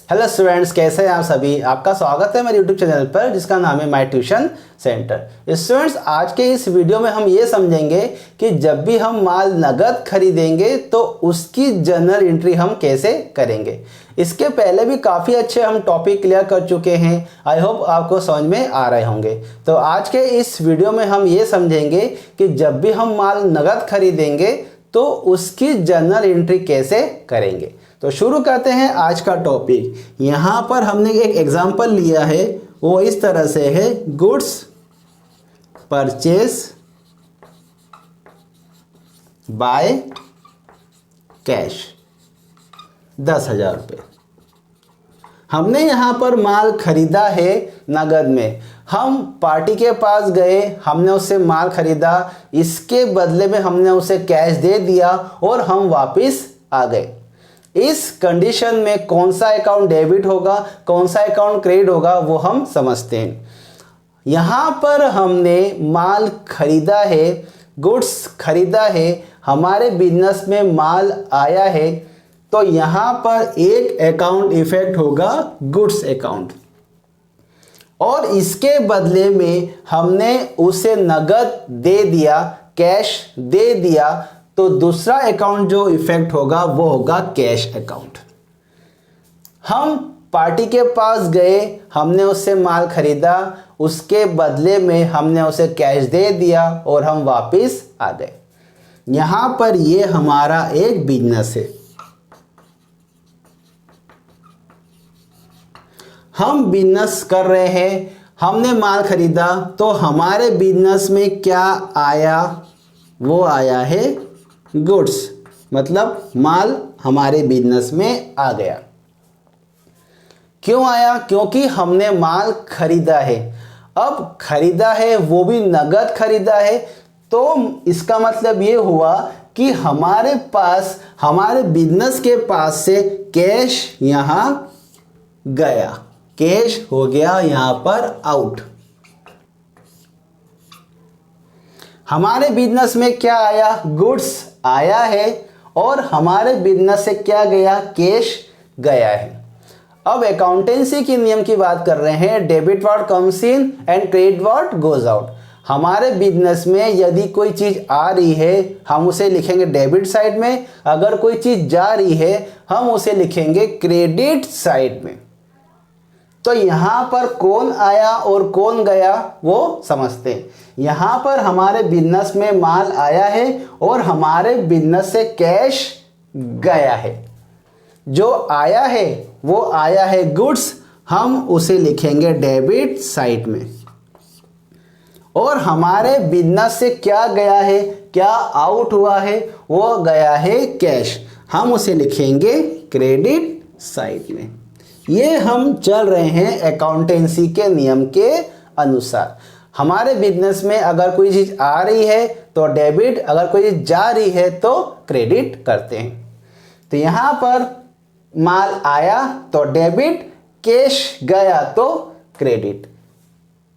Hello students, कैसे हैं आप सभी। आपका स्वागत है मेरे यूट्यूब चैनल पर जिसका नाम है माय ट्यूशन सेंटर। स्टूडेंट्स, आज के इस वीडियो में हम ये समझेंगे कि जब भी हम माल नगद खरीदेंगे तो उसकी जर्नल एंट्री हम कैसे करेंगे। इसके पहले भी काफ़ी अच्छे हम टॉपिक क्लियर कर चुके हैं। आई होप आपको समझ में आ रहे होंगे। तो आज के इस वीडियो में हम ये समझेंगे कि जब भी हम माल नगद खरीदेंगे तो उसकी जर्नल एंट्री कैसे करेंगे। तो शुरू करते हैं आज का टॉपिक। यहाँ पर हमने एक एग्जांपल लिया है, वो इस तरह से है, गुड्स परचेज बाय कैश 10,000 रुपये। हमने यहाँ पर माल खरीदा है नगद में। हम पार्टी के पास गए, हमने उससे माल खरीदा, इसके बदले में हमने उसे कैश दे दिया और हम वापस आ गए। इस कंडीशन में कौन सा अकाउंट डेबिट होगा, कौन सा अकाउंट क्रेडिट होगा, वो हम समझते हैं। यहाँ पर हमने माल खरीदा है, गुड्स खरीदा है, हमारे बिजनेस में माल आया है, तो यहाँ पर एक अकाउंट इफेक्ट होगा गुड्स अकाउंट, और इसके बदले में हमने उसे नगद दे दिया, कैश दे दिया, तो दूसरा अकाउंट जो इफेक्ट होगा वो होगा कैश अकाउंट। हम पार्टी के पास गए, हमने उससे माल खरीदा, उसके बदले में हमने उसे कैश दे दिया और हम वापस आ गए। यहाँ पर ये हमारा एक बिजनेस है। हम बिजनेस कर रहे हैं, हमने माल खरीदा, तो हमारे बिजनेस में क्या आया, वो आया है गुड्स, मतलब माल हमारे बिजनेस में आ गया। क्यों आया? क्योंकि हमने माल खरीदा है। अब खरीदा है वो भी नगद खरीदा है, तो इसका मतलब ये हुआ कि हमारे पास, हमारे बिजनेस के पास से कैश यहाँ गया, कैश हो गया यहाँ पर आउट। हमारे बिजनेस में क्या आया? गुड्स आया है, और हमारे बिजनेस से क्या गया? कैश गया है। अब अकाउंटेंसी के नियम की बात कर रहे हैं। Debit what comes in and credit what goes out. हमारे बिजनेस में यदि कोई चीज़ आ रही है हम उसे लिखेंगे डेबिट साइड में, अगर कोई चीज़ जा रही है हम उसे लिखेंगे क्रेडिट साइड में। तो यहाँ पर कौन आया और कौन गया वो समझते हैं। यहाँ पर हमारे बिजनेस में माल आया है और हमारे बिजनेस से कैश गया है। जो आया है वो आया है गुड्स, हम उसे लिखेंगे डेबिट साइड में। और हमारे बिजनेस से क्या गया है, क्या आउट हुआ है, वो गया है कैश, हम उसे लिखेंगे क्रेडिट साइड में। ये हम चल रहे हैं अकाउंटेंसी के नियम के अनुसार। हमारे बिजनेस में अगर कोई चीज़ आ रही है तो डेबिट, अगर कोई चीज़ जा रही है तो क्रेडिट करते हैं। तो यहाँ पर माल आया तो डेबिट, कैश गया तो क्रेडिट।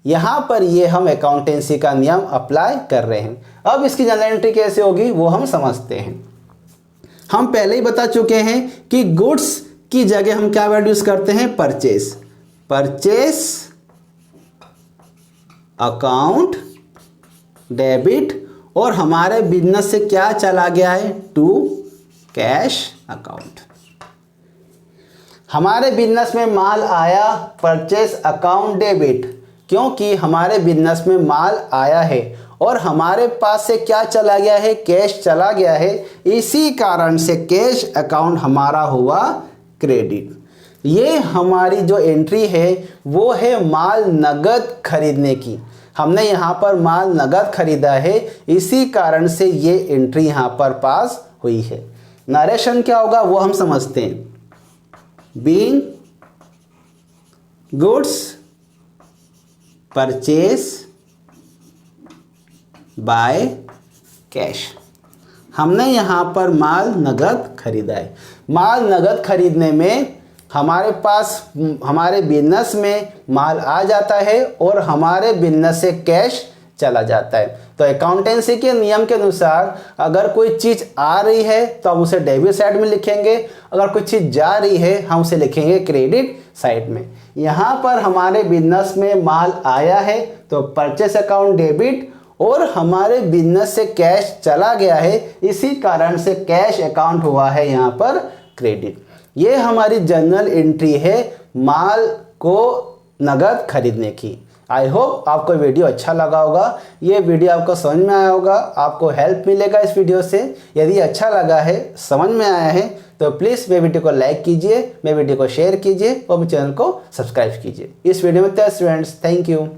यहाँ पर ये हम अकाउंटेंसी का नियम अप्लाई कर रहे हैं। अब इसकी जर्नल एंट्री कैसे होगी वो हम समझते हैं। हम पहले ही बता चुके हैं कि गुड्स की जगह हम क्या वर्ड यूज करते हैं? परचेस। परचेस अकाउंट डेबिट, और हमारे बिजनेस से क्या चला गया है? To cash account. हमारे बिजनेस में माल आया, परचेस अकाउंट डेबिट, क्योंकि हमारे बिजनेस में माल आया है और हमारे पास से क्या चला गया है? कैश चला गया है। इसी कारण से कैश अकाउंट हमारा हुआ क्रेडिट। ये हमारी जो एंट्री है वो है माल नगद खरीदने की। हमने यहाँ पर माल नगद खरीदा है, इसी कारण से ये एंट्री यहाँ पर पास हुई है। नरेशन क्या होगा वो हम समझते हैं। Being goods purchase by cash. हमने यहाँ पर माल नगद खरीदा है। माल नगद खरीदने में हमारे पास, हमारे बिजनेस में माल आ जाता है और हमारे बिजनेस से कैश चला जाता है। तो अकाउंटेंसी के नियम के अनुसार अगर कोई चीज़ आ रही है तो हम उसे डेबिट साइड में लिखेंगे, अगर कोई चीज़ जा रही है हम उसे लिखेंगे क्रेडिट साइड में। यहाँ पर हमारे बिजनेस में माल आया है तो परचेस अकाउंट डेबिट, और हमारे बिजनेस से कैश चला गया है, इसी कारण से कैश अकाउंट हुआ है यहाँ पर क्रेडिट। ये हमारी जर्नल एंट्री है माल को नगद खरीदने की। आई होप आपको वीडियो अच्छा लगा होगा, ये वीडियो आपको समझ में आया होगा, आपको हेल्प मिलेगा इस वीडियो से। यदि अच्छा लगा है, समझ में आया है तो प्लीज़ मेरे वीडियो को लाइक कीजिए, मेरे वीडियो को शेयर कीजिए और मेरे चैनल को सब्सक्राइब कीजिए। इस वीडियो में स्टूडेंट्स, थैंक यू।